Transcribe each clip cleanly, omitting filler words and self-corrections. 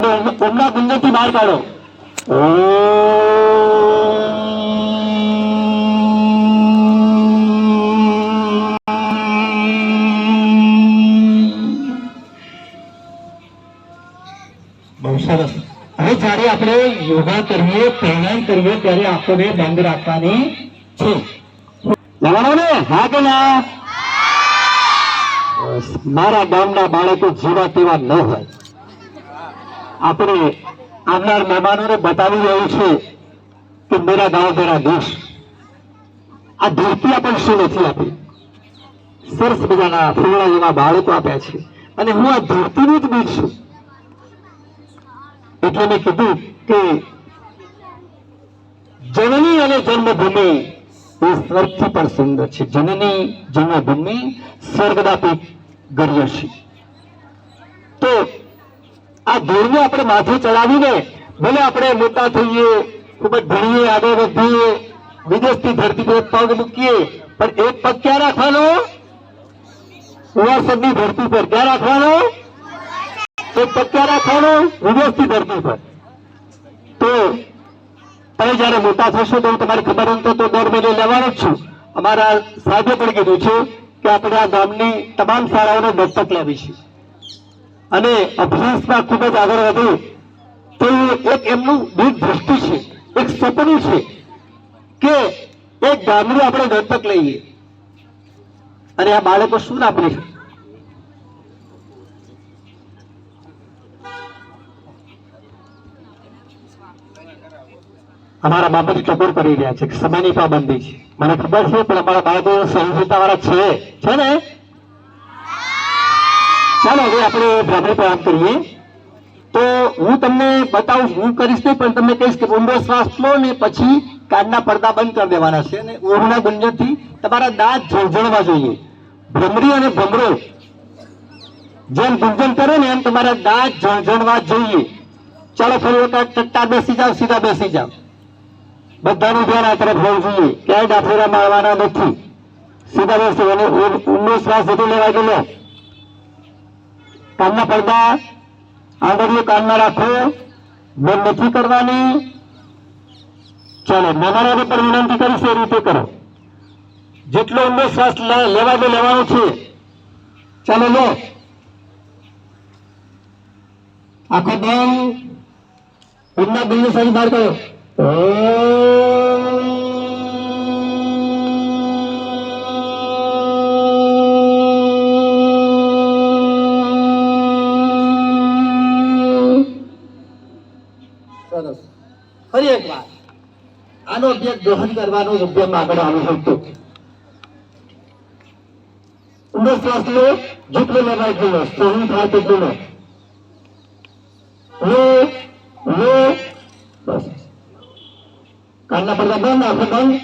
ઓમના ગુંજનથી બહાર કાઢો. બહુ સરસ. હવે જયારે આપણે યોગા કરીએ, પ્રાણાયામ કરીએ ત્યારે આંખોને બંધ રાખવાની છે. લેવાનો ને? હા કે ના? મારા ગામના બાળકો જેવા તેવા ન હોય. આપણે આવનાર મહેમાનોને બતાવી રહ્યું છે કે મેરા ગાંવ મેરા દેશ. આ ધરતી આપણને શું નથી આપી? સરસ મજાના ફૂલડા જેવા બાળકો આપ્યા છે અને હું આ ધરતીનું જ બીજ છું. એટલે મેં કીધું કે જનની અને જન્મભૂમિ એ સ્વર્ગથી પણ સુંદર છે. જનની જન્મભૂમિ સ્વર્ગદાપી ગર્ય છે. તો આ ધૂળને આપણે માથે ચડાવીને ભલે આપણે મોટા થઈએ, ખૂબ જ ભણીએ, આગળ વધીએ, વિદેશની ધરતી પર પગ મૂકીએ, પણ એક પગ ક્યાં રાખવાનો? ઉવાસની ધરતી પર. ક્યાં રાખવાનો? એક પગ ક્યાં રાખવાનો? વિદેશની ધરતી પર. તો તમે જયારે મોટા થશો તો તમારી ખબર અંતો તો દર મહિને લેવાનો જ છું. અમારા સાહેબે પણ કીધું છે કે આપણે આ ગામની તમામ શાળાઓને દત્તક લેવી છે અને અભ્યાસમાં ખૂબ જ આગળ વધે તો એક એમનું દીર્ઘ દ્રષ્ટિ છે, એક સપનું છે કે એક ગામડું આપણે દત્તક લઈએ. અને આ બાળકો શું આપે છે? અમારા બાબત ટકોર કરી રહ્યા છે કે સમયની પાબંદી છે. મને ખબર છે પણ અમારા બાળકો સહનશીલતા વાળા છે ને? ચાલો હવે આપણે બ્રાહ્મણ પ્રણામ કરીએ. તો હું તમને બતાવું, હું કરીશ નહીં પણ તમને કહીશ કે ઊંડો શ્વાસ લો ને પછી કાનના પડદા બંધ કરી દેવાના છે અને ઊંઘના ગુંજનથી તમારા દાંત ઝણઝણવા જોઈએ. ભ્રમરી અને ભમરો જેમ ગુંજન કરે ને એમ તમારા દાંત ઝણઝણવા જોઈએ. ચાલો ફરી વખત ટટ્ટા બેસી જાઓ, સીધા બેસી જાઓ. બધાનું ધ્યાન આ તરફ હોવું જોઈએ. ક્યાંય ડાફેરા મારવાના નથી. સીધા બેસી અને ઊંડો શ્વાસ જતો લેવા ગયો. કાનના પડદા આંગળીઓ કાનમાં રાખો, બંધ નથી કરવાની. ચાલો મહેમાનોને પણ વિનંતી કરીશ એ રીતે કરો. જેટલો ઊંડો શ્વાસ લેવાનો છે. ચાલો લો. આખો બંધ. ઊંડા બંને સારી બહાર કરો. સરસ. ફરી એક વાર આનો અભ્યાસ ગ્રહણ કરવાનો અભ્યાસ આગળ આવી શકતો. ઊંડો શ્વાસ લો, જેટલો લેવાય એટલો સહન થાય તેટલો લો. બસ. કાનના પડદા બંધ, આંખો બંધ.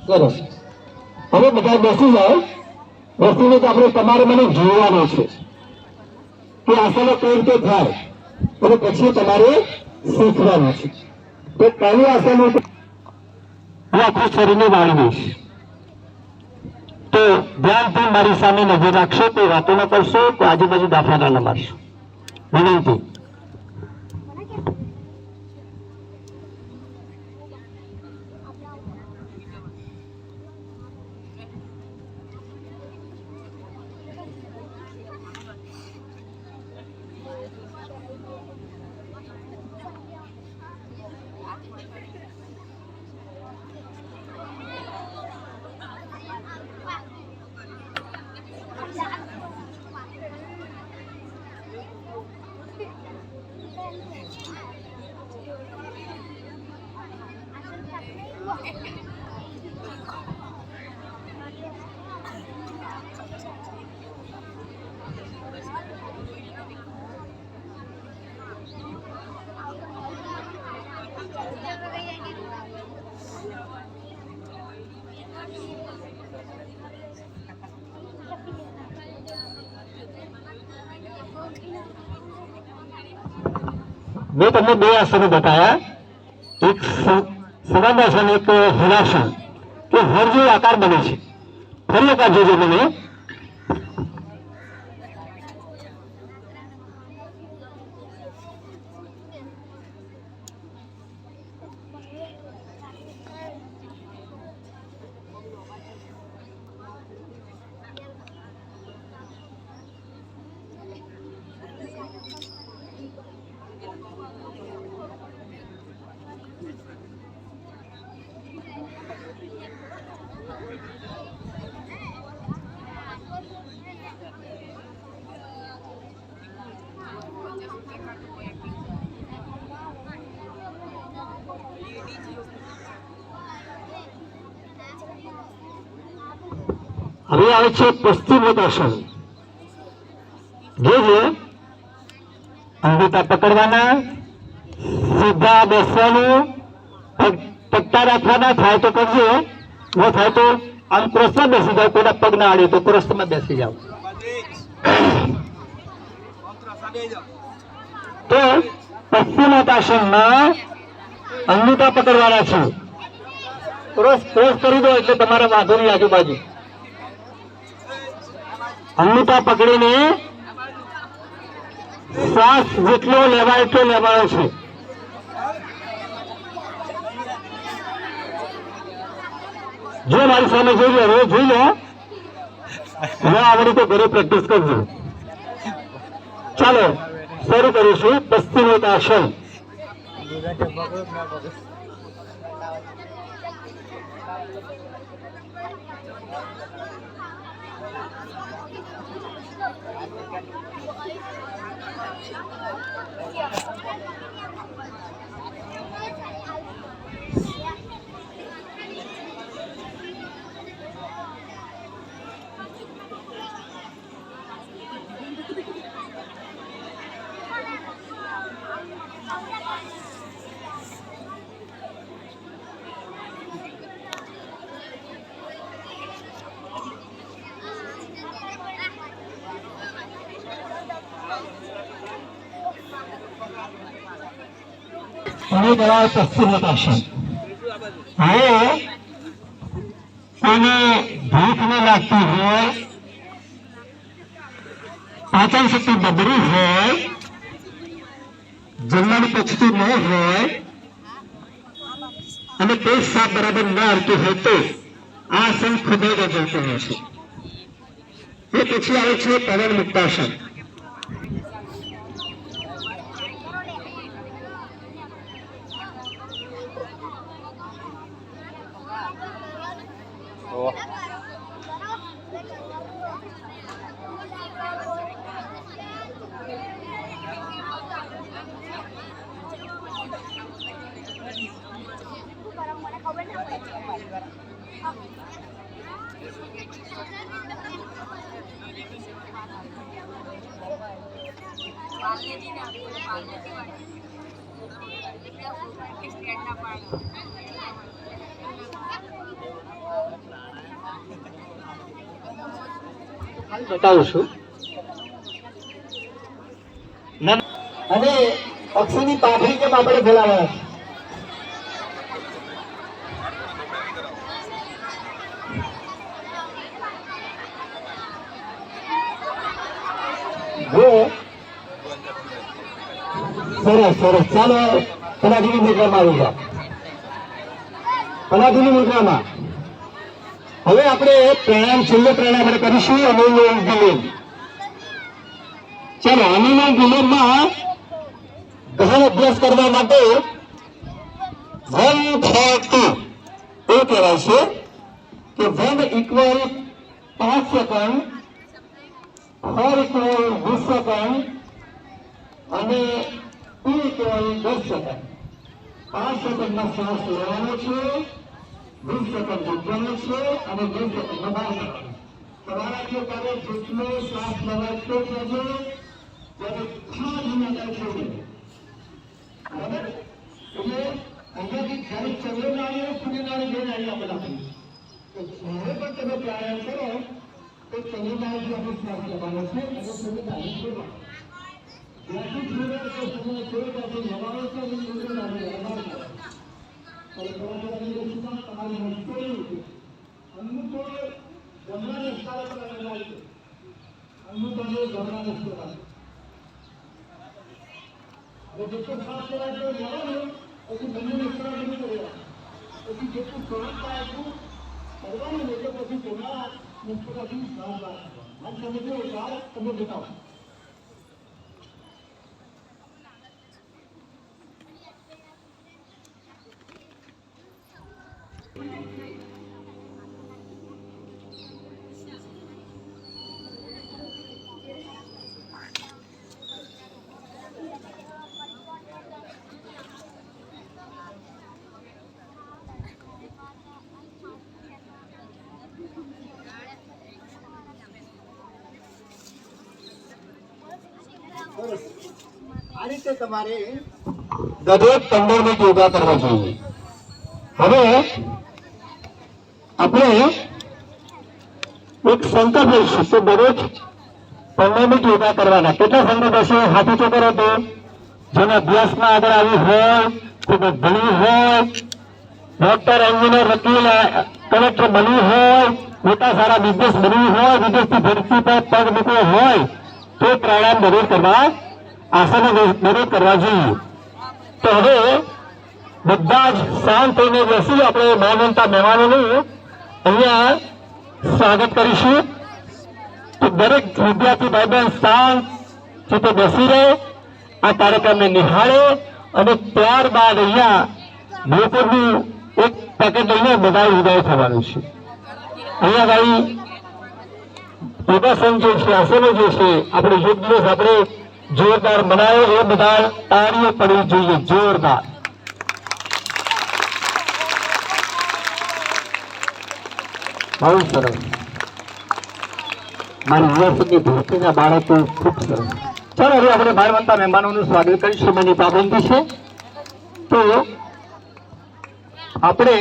સરસ. હવે બધા બેસી જાય. બેસીને તો આપણે તમારે મને જોવાનું છે કે આસનો કઈ રીતે થાય અને પછી તમારે શીખવાનું છે. તો પહેલું આસન હું આખું શરીરને વાળી દઈશ. તો ધ્યાનથી મારી સામે નજર રાખશો, કોઈ વાતો ન કરશો, કોઈ આજુબાજુ દાફાના ન મારશો. વિનંતી. मैं તમને બે આસનો બતાયા, એક સંવાદાસન, એક હલાસન, કે હર જો આકાર બને છે. ફરી આકાર જોજો મને. હવે આવે છે પશ્ચિમોત્તાસન. જોજો, અંગૂઠા પકડવાના, સીધા બેસવાનું, પટ્ટા રાખવાના. થાય તો કરજો, ન થાય તો આમ ક્રોસમાં બેસી જાઓ. કોઈના પગ ના આડે તો ક્રોસમાં બેસી જાઓ. તો પશ્ચિમોત્તાસનમાં અંગૂઠા પકડવાના છે. ક્રોસ કરી દો એટલે તમારા વાંધોની આજુબાજુ. અંગૂઠા પકડીને શ્વાસ જેટલો લેવાય એટલો લેવાનો છે. જો મારી સામે જોઈ લો, રોજ જોઈ લો. હવે આવડી તો ઘરે પ્રેક્ટિસ કરજો. ચાલો શરૂ કરીશું પશ્ચિમોત્તાસન. હવે કરાવે પશ્ચિમોત્તાસન. હવે કોઈને ભૂખ ન લાગતી હોય, પાચન શક્તિ બગડી હોય, જમવાનું પચતું ન હોય અને પેટ સાફ બરાબર ન આવતું હોય તો આ આસન ખૂબ જ અગત્યનું છે. એ પછી આવે છે પવન મુક્તાસન. બતાવું છું. અને પક્ષીની પાઘડી કેમ આપણે ફેલાવવા સરસ સરસ. ચાલો પલાઠીની મુદ્રામાં આવી જાઓ. પલાઠીની મુદ્રામાં હવે આપણે પ્રાણાયામ, છેલ્લો પ્રાણાયામ આપણે કરીશું અનુલોમ વિલોમ. ચાલો અનુલોમ વિલોમમાં ગહન અભ્યાસ કરવા માટે 1 4 2 એ કહેવાય છે કે 1 = 5 સેકન્ડ, 4 = 20 સેકન્ડ અને 2 = 10 સેકન્ડ. 5 સેકન્ડમાં શ્વાસ લેવાનો છે, 20 સેકન્ડ જીતવાનો છે અને 20 સેકન્ડમાં બહાર કાઢવાનો. તમારાથી ત્યારે જેટલો શ્વાસ લેવાય તો કહેજો, ત્યારે ધીમે છોડી. બરાબર? એટલે અહીંયાથી જ્યારે ચંદ્રનાળીઓ સૂર્યનાળી જઈને આવી આપણે આપીએ તો જ્યારે પણ તમે પ્રાણાયામ કરો તો ચંદ્રનાળીથી આપણે શ્વાસ લેવાનો છે અને સૂર્યનાળી છોડવાનો. આ રીતે તમારે દરેક 15 મિનિટ યોગા કરવા જોઈએ. હવે આપણે એક સંકલ્પ લઈશું કે દરરોજ 15 મિનિટ યોગા કરવાના. કેટલા સંકલ્પ હશે? હાથ ઊંચો કરો તો. જેને અભ્યાસમાં આગળ આવ્યું હોય, ખૂબ જ ભણ્યું હોય, ડોક્ટર, એન્જિનિયર, વકીલ, કલેક્ટર બનવું હોય, મોટા સારા બિઝનેસ બનવું હોય, વિદેશથી ધરતી પર પગ મૂકવો હોય તો પ્રાણાયામ દરરોજ કરવા, આસનો દરરોજ કરવા જોઈએ. તો હવે બધા જ શાંત થઈને બેસી આપણે મહાનતા મહેમાનોનું અહીંયા સ્વાગત કરીશું. તો દરેક વિદ્યાર્થી ભાઈ બહેન શાંત ચિત્તે બેસી રહે, આ કાર્યક્રમને નિહાળે અને ત્યારબાદ અહીંયા બપોરનું એક પેકેટ લઈને બધા વિદાય થવાનું છે. અહીંયા ભાઈ યોગાસન જે છે, આસનો જે છે, આપણે યોગ દિવસ આપણે જોરદાર બનાવ્યો એ બધા તાળીઓ પડવી જોઈએ, જોરદાર. બહુ સરસ. મારી યુનિવર્સિટી ભરતીના બાળકો ખૂબ સરસ. ચાલો હવે આપણે માનવંતા મહેમાનોનું સ્વાગત કરીશું. સમયની પાબંદી છે તો આપણે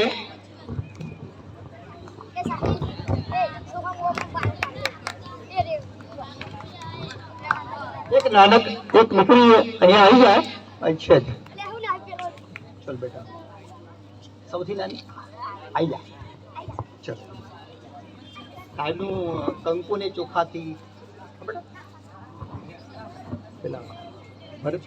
એક નાનક એક દીકરી અહીંયા આવી જાય. અચ્છા ચલ બેટા, સૌથી નાની આવી જાય. ચલ ગાયનું કંકુ ને ચોખાથી બેટા પેલા ભરત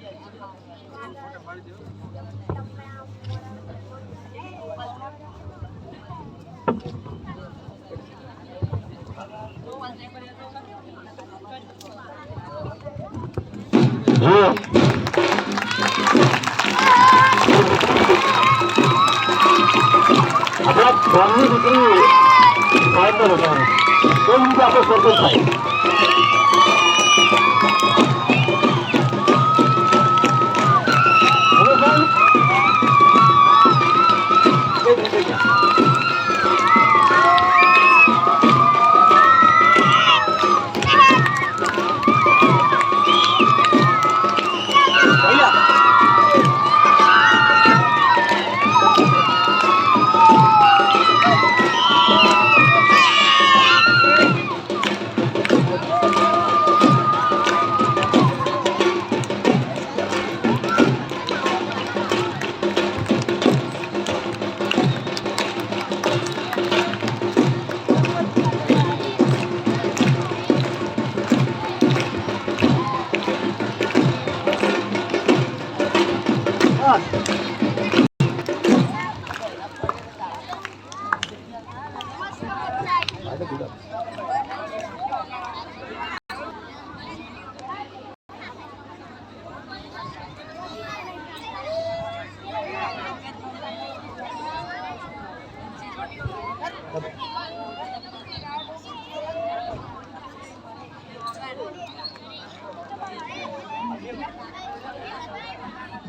આપણા ગામની દીકરી સાહેબ નો રજાનો કોઈ રીતે આપણે સરપંચ થાય.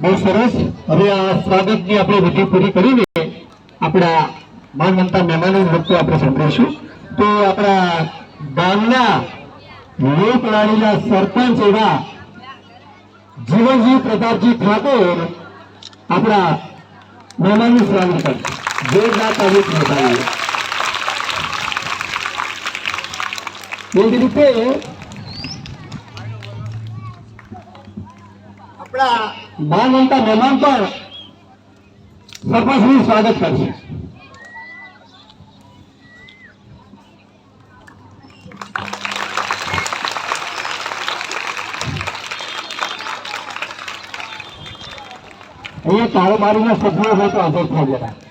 બહુ સરસ. હવે આ સ્વાગતની આપણે વિધિ પૂરી કરીને આપણા માનવંતા મહેમાનોનું વક્તવ્ય આપણે સાંભળીશું. તો આપણા ગામના લોકલાડીના સરપંચ એવા જીવનજી પ્રતાપજી ઠાકોર આપણા મહેમાનનું સ્વાગત કરશે. જોરદાર તારીખ બતાવીએ. એ જ રીતે આપણા માનવંતા મહેમાન પણ સરપંચનું સ્વાગત કરશે. અહીંયા કારોબારીના સભ્યો હોય તો હાજર થાય જરા.